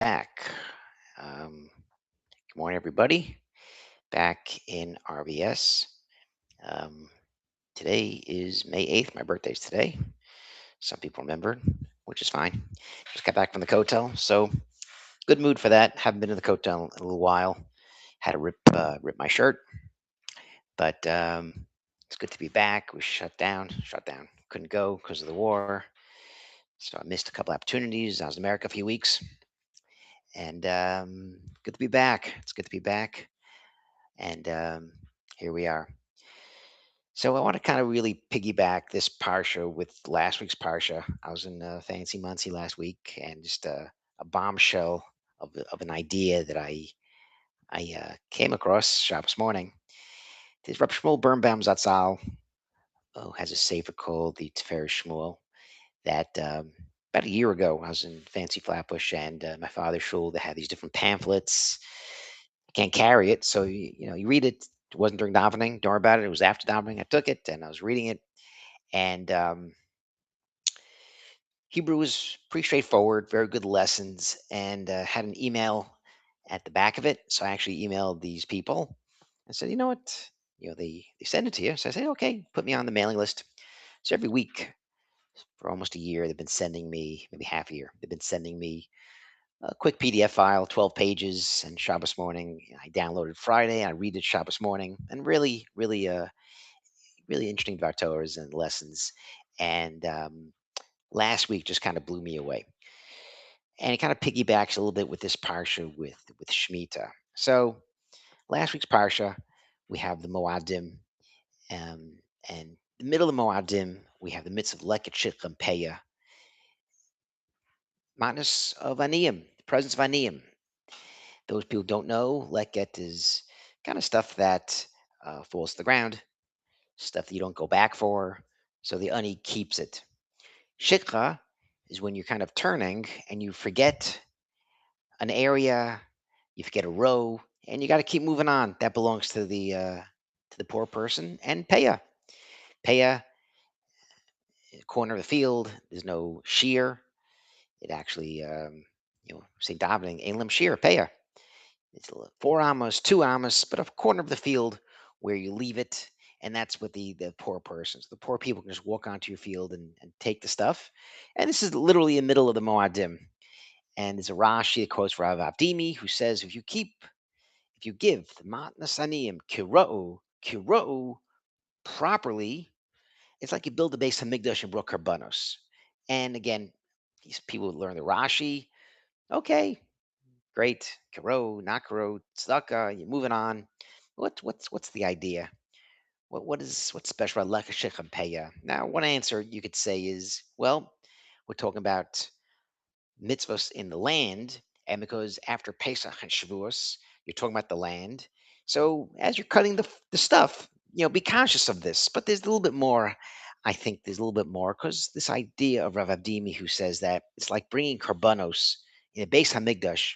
Back. Good morning, everybody. Back in RBS. Um, Today is May 8th. My birthday's today. Some people remembered, which is fine. Just got back from the hotel, so good mood for that. Haven't been to the hotel in a little while. Had to rip my shirt, but it's good to be back. We shut down. Couldn't go because of the war, so I missed a couple opportunities. I was in America a few weeks, and good to be back. It's good to be back. And here we are. So I want to kind of really piggyback this parsha with last week's parsha. I was in Fancy Muncie last week, and just a bombshell of an idea that I came across Shabbos morning. This Reb Shmuel Birnbaum Zatzal has a sefer called the Tiferes Shmuel that about a year ago I was in Fancy Flatbush, and my father's shul, they had these different pamphlets. I can't carry it, so you read it. It wasn't during davening. Don't worry about it. It was after davening. I took it and I was reading it, and Hebrew was pretty straightforward, very good lessons, and had an email at the back of it. So I actually emailed these people and said, you know what, they send it to you. So I said, okay, put me on the mailing list. So every week for almost a year, they've been sending me, maybe half a year, they've been sending me a quick PDF file, 12 pages. And Shabbos morning, I downloaded Friday. I read it Shabbos morning, and really interesting Vartoras and lessons. And last week just kind of blew me away. And it kind of piggybacks a little bit with this parsha with Shemitah. So last week's parsha, we have the Moadim, um, and the middle of Moadim, we have the midst of Leket Shitchem Peah, Matnas of Aniyim, the presence of Aniyim. Those people don't know, Leket is kind of stuff that falls to the ground, stuff that you don't go back for. So the Ani keeps it. Shikha is when you're kind of turning and you forget an area, you forget a row, and you got to keep moving on. That belongs to the poor person. And paya, corner of the field. There's no shear. It actually, say davening, elam shear paya. It's 4 amas, 2 amas, but a corner of the field where you leave it. And that's what the poor persons, the poor people can just walk onto your field and take the stuff. And this is literally in the middle of the Moadim. And there's a Rashi that quotes Rav Avdimi, who says, if you give the matnas aniyim kira'u properly, it's like you build the base of Migdash and brought karbanos. And again, these people learn the Rashi. Okay, great. Karo, not karo, tzedakah. You're moving on. What's the idea? What's special about Lekashich and Peah? Now, one answer you could say is, well, we're talking about mitzvahs in the land, and because after Pesach and Shavuos, you're talking about the land. So as you're cutting the stuff, be conscious of this. But there's a little bit more. I think there's a little bit more because this idea of Rav Avdimi, who says that it's like bringing karbanos in a Beis Hamikdash.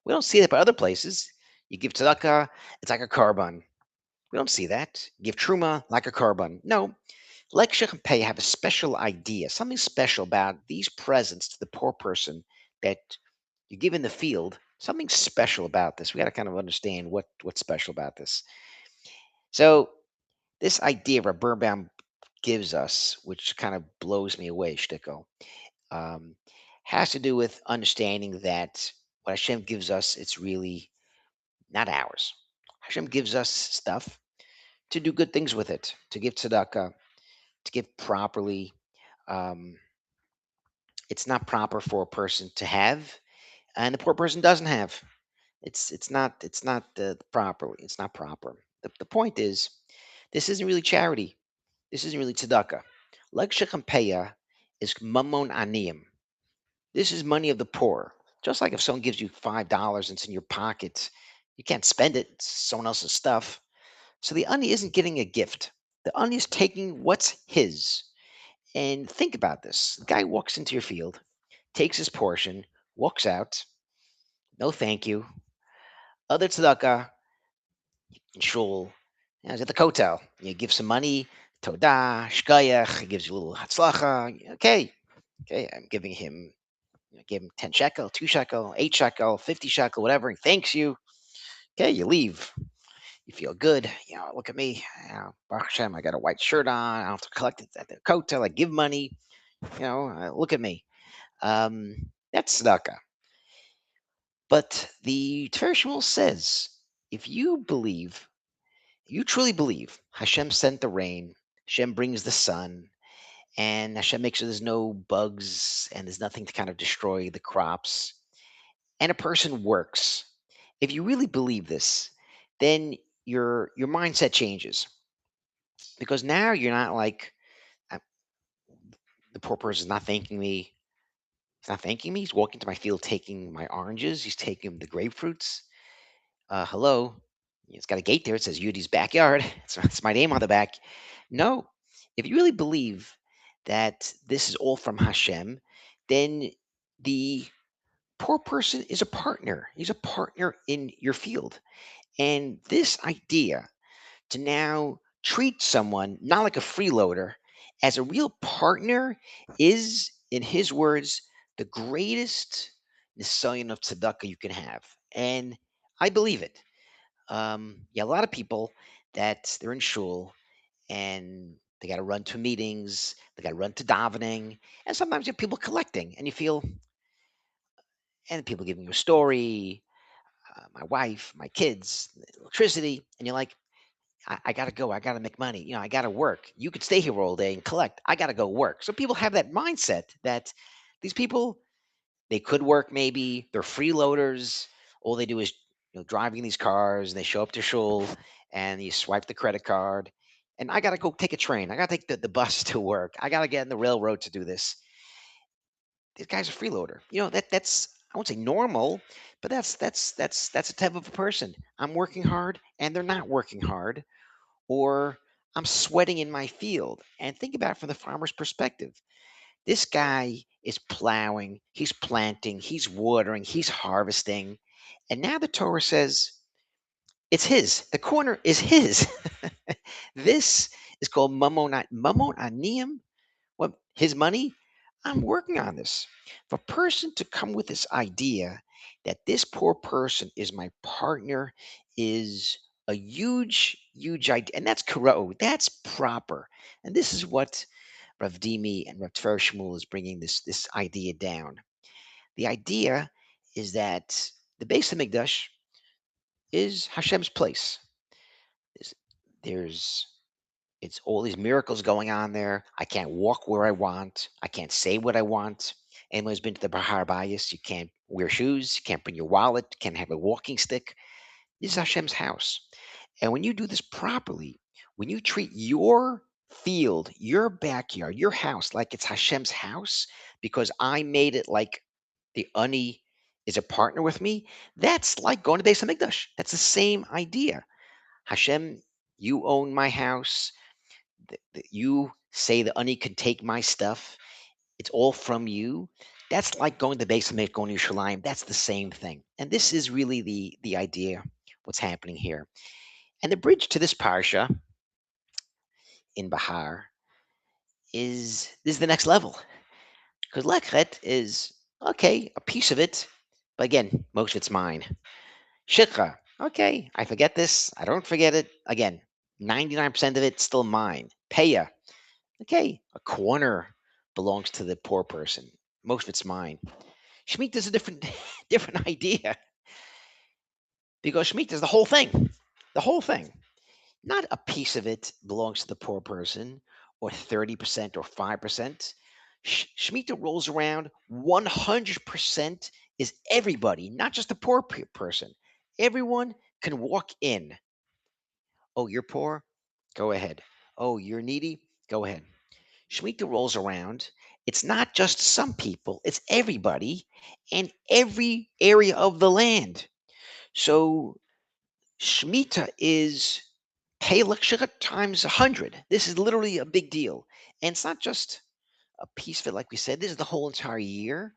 We don't see that by other places. You give tzedakah, it's like a carbon. We don't see that. Give truma like a carbon. No, like Sheikh and Pei have a special idea, something special about these presents to the poor person that you give in the field. Something special about this. We got to kind of understand what's special about this. So this idea of Birnbaum gives us, which kind of blows me away, Shtickle, um, has to do with understanding that what Hashem gives us, it's really not ours. Hashem gives us stuff to do good things with it, to give tzedakah, to give properly. Um, it's not proper for a person to have, and the poor person doesn't have. It's not properly. It's not proper. The point is, this isn't really charity. This isn't really tzedakah. Like shechem payah is mammon aniyim. This is money of the poor. Just like if someone gives you $5 and it's in your pocket, you can't spend it. It's someone else's stuff. So the ani isn't getting a gift. The ani is taking what's his. And think about this. The guy walks into your field, takes his portion, walks out. No thank you. Other tzedakah, in shul, he's at the kotel. You give some money, todah, shkayach, he gives you a little hatzlacha. Okay, I'm giving him Give him 10 shekel, 2 shekel, 8 shekel, 50 shekel, whatever. He thanks you. Okay, you leave. You feel good. Look at me. Baruch Hashem, I got a white shirt on. I don't have to collect it at the kotel. I give money. Look at me. That's tzedakah. But the Torah Shmuel says, if you truly believe Hashem sent the rain, Hashem brings the sun, and Hashem makes sure there's no bugs and there's nothing to kind of destroy the crops, and a person works. If you really believe this, then your mindset changes because now you're not like "Uh, the poor person's not thanking me. He's not thanking me. He's walking to my field taking my oranges. He's taking the grapefruits. Hello. It's got a gate there. It says Yudi's backyard. It's my name on the back. No. If you really believe that this is all from Hashem, then the poor person is a partner. He's a partner in your field. And this idea to now treat someone not like a freeloader as a real partner is, in his words, the greatest nisayon of tzedakah you can have. And I believe it. Yeah, a lot of people that they're in shul and they got to run to meetings, they got to run to davening, and sometimes you have people collecting, and you feel, and people giving you a story, my wife, my kids, electricity, and you're like, I gotta go. I gotta make money. I gotta work. You could stay here all day and collect. I gotta go work. So people have that mindset that these people they could work. Maybe they're freeloaders. All they do is driving these cars. They show up to shul and you swipe the credit card. And I gotta go take a train. I gotta take the bus to work. I gotta get in the railroad to do this. This guy's a freeloader. That's I won't say normal, but that's a type of a person. I'm working hard and they're not working hard or I'm sweating in my field. And think about it from the farmer's perspective. This guy is plowing, he's planting, he's watering, he's harvesting. And now the Torah says it's his. The corner is his. This is called mamon aniyim. What his money? I'm working on this. For a person to come with this idea that this poor person is my partner is a huge, huge idea. And that's correct. That's proper. And this is what Rav Dimi and Rav Tver Shmuel is bringing this idea down. The idea is that the base of Mikdash is Hashem's place. There's, there's it's all these miracles going on there. I can't walk where I want. I can't say what I want. Anyone who's been to the Bahar Bias, you can't wear shoes. You can't bring your wallet. Can't have a walking stick. This is Hashem's house. And when you do this properly, when you treat your field, your backyard, your house like it's Hashem's house, because I made it like the Ani is a partner with me, that's like going to Beis Hamikdash. That's the same idea. Hashem, you own my house. You say the Ani can take my stuff. It's all from you. That's like going to the Beis Hamikdash, going to Yerushalayim. That's the same thing. And this is really the idea, what's happening here. And the bridge to this parsha in Bahar is this is the next level. Because Lekhet is okay, a piece of it, but again, most of it's mine. Shikha, okay, I forget this, I don't forget it. Again, 99% of it's still mine. Peya, okay, a corner belongs to the poor person. Most of it's mine. Shemitah is a different different idea because Shemitah is the whole thing. The whole thing. Not a piece of it belongs to the poor person, or 30% or 5%. Shemitah rolls around 100% is everybody, not just the poor person. Everyone can walk in. Oh, you're poor? Go ahead. Oh, you're needy? Go ahead. Shemitah rolls around. It's not just some people, it's everybody and every area of the land. So Shemitah is pay Lekshika times 100. This is literally a big deal. And it's not just a piece of it, like we said. This is the whole entire year.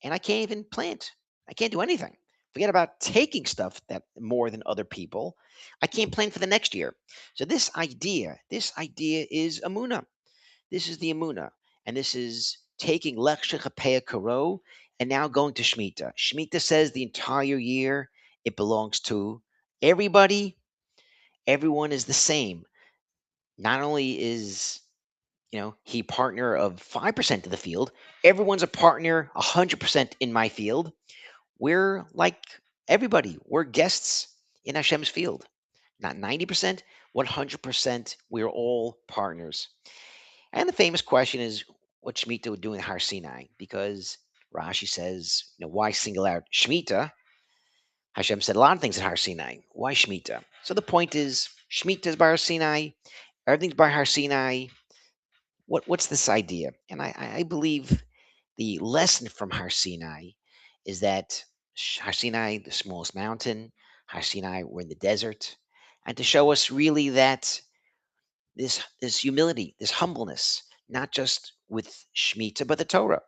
And I can't even plant. I can't do anything. Forget about taking stuff that more than other people. I can't plan for the next year. So this idea is Amuna. This is the Amuna. And this is taking Lekshika Pea Karo And now going to Shemitah. Shemitah says the entire year it belongs to everybody. Everyone is the same. Not only is he partner of 5% of the field, everyone's a partner 100% in my field. We're like everybody. We're guests in Hashem's field. Not 90%, 100%. We're all partners. And the famous question is what Shemitah would do in Har Sinai, because Rashi says, why single out Shemitah? Hashem said a lot of things in Har Sinai. Why Shemitah? So the point is, Shemitah is by Har Sinai. Everything's by Har Sinai. What's this idea? And I believe the lesson from Har Sinai is that Har Sinai, the smallest mountain, Har Sinai, we're in the desert, and to show us really that this humility, this humbleness, not just with Shemitah, but the Torah.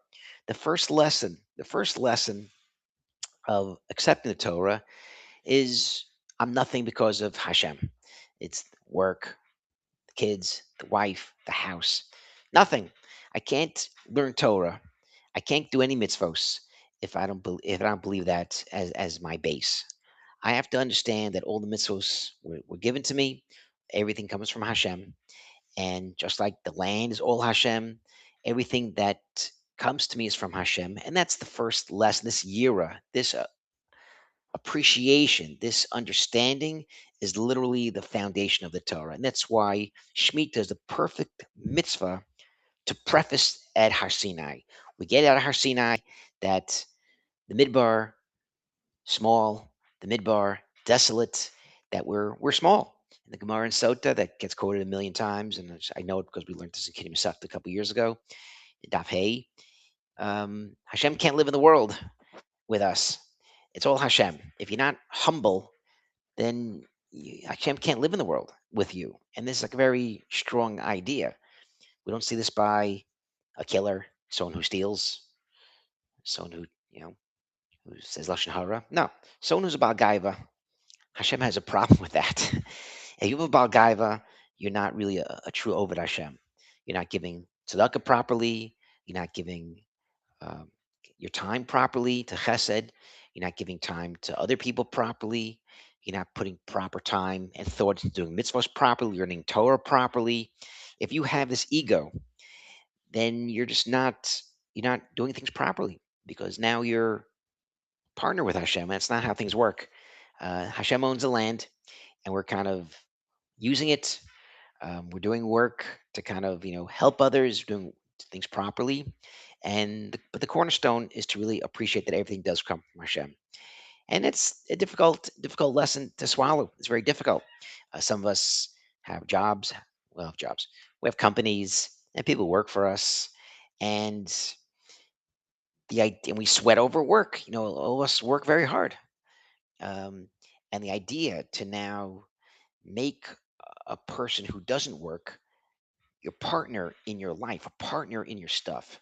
The first lesson of accepting the Torah is I'm nothing because of Hashem. It's work, the kids, the wife, the house. Nothing. I can't learn Torah. I can't do any mitzvos if I don't believe that as my base. I have to understand that all the mitzvos were given to me. Everything comes from Hashem, and just like the land is all Hashem, everything that comes to me is from Hashem, and that's the first lesson. This yira, this appreciation, this understanding is literally the foundation of the Torah. And that's why Shemitah is the perfect mitzvah to preface at Har Sinai. We get out of Har Sinai that the midbar, small, the midbar, desolate, that we're small. And the Gemara in Sota that gets quoted a million times, and I know it because we learned this in Kiddush Masechta a couple years ago, in Daf Hey. Hashem can't live in the world with us. It's all Hashem. If you're not humble, then Hashem can't live in the world with you. And this is like a very strong idea. We don't see this by a killer, someone who steals, someone who says lashon hara. No, someone who's about gaiva. Hashem has a problem with that. If you have a Baal Gaiva, you're not really a true Oved Hashem. You're not giving tzedakah properly. You're not giving um, your time properly to chesed. You're not giving time to other people properly. You're not putting proper time and thought into doing mitzvahs properly, learning Torah properly. If you have this ego, then you're not doing things properly, because now you're partner with Hashem. That's not how things work. Hashem owns the land, and we're kind of using it. We're doing work to kind of help others, doing things properly, but the cornerstone is to really appreciate that everything does come from Hashem. And it's a difficult lesson to swallow. It's very difficult. Some of us have jobs. Well, have jobs. We have companies, and people work for us, and and we sweat over work. All of us work very hard. Um, and the idea to now make a person who doesn't work your partner in your life, a partner in your stuff,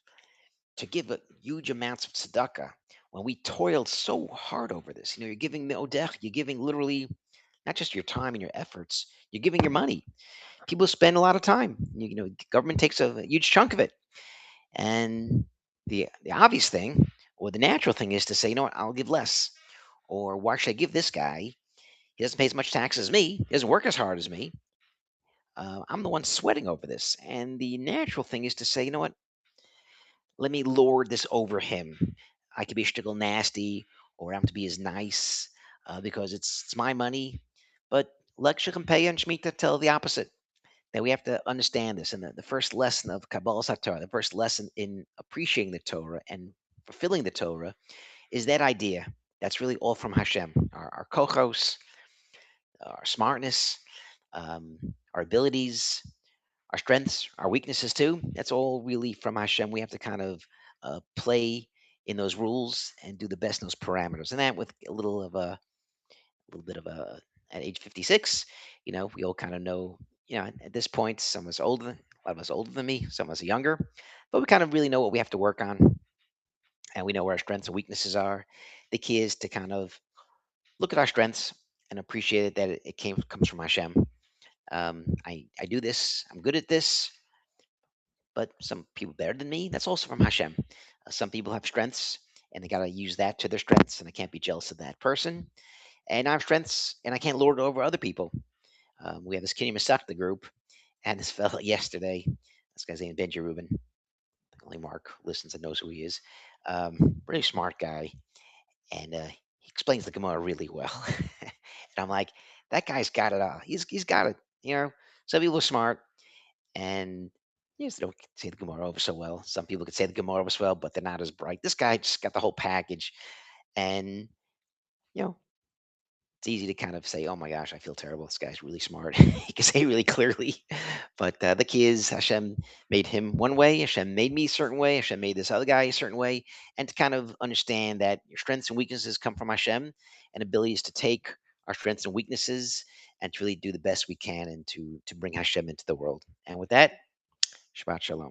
to give a huge amounts of tzedakah when we toiled so hard over this. You're giving meodech, you're giving literally not just your time and your efforts, you're giving your money. People spend a lot of time. Government takes a huge chunk of it. And the obvious thing, or the natural thing, is to say, I'll give less. Or why should I give this guy? He doesn't pay as much tax as me. He doesn't work as hard as me. I'm the one sweating over this. And the natural thing is to say, what? Let me lord this over him. I could be stickle nasty, or I'm to be as nice because it's my money. But Leksha Kampeya and Shemitah tell the opposite. That we have to understand this. And the first lesson of Kabbalah Satorah, the first lesson in appreciating the Torah and fulfilling the Torah, is that idea. That's really all from Hashem. Our kochos, our smartness, um, our abilities, our strengths, our weaknesses too. That's all really from Hashem. We have to kind of play in those rules and do the best in those parameters. And that with a little bit of a at age 56, we all kind of know. At this point, some of us older, a lot of us older than me, some of us are younger, but we kind of really know what we have to work on, and we know where our strengths and weaknesses are. The key is to kind of look at our strengths and appreciate it, that it comes from Hashem. I do this. I'm good at this, but some people better than me. That's also from Hashem. Some people have strengths and they got to use that to their strengths. And I can't be jealous of that person. And I have strengths, and I can't lord it over other people. We have this Kenny Masakta group, and this fella yesterday, this guy's named Benji Rubin. Only Mark listens and knows who he is. Really smart guy, and he explains the Gemara really well. And I'm like, that guy's got it all. He's got it. Some people are smart, and yes, they don't say the Gemara over so well. Some people could say the Gemara over so well, but they're not as bright. This guy just got the whole package, and you know, it's easy to kind of say, "Oh my gosh, I feel terrible. This guy's really smart." He can say really clearly, but the key is Hashem made him one way. Hashem made me a certain way. Hashem made this other guy a certain way, and to kind of understand that your strengths and weaknesses come from Hashem, and abilities to take our strengths and weaknesses and to really do the best we can and to bring Hashem into the world. And with that, Shabbat Shalom.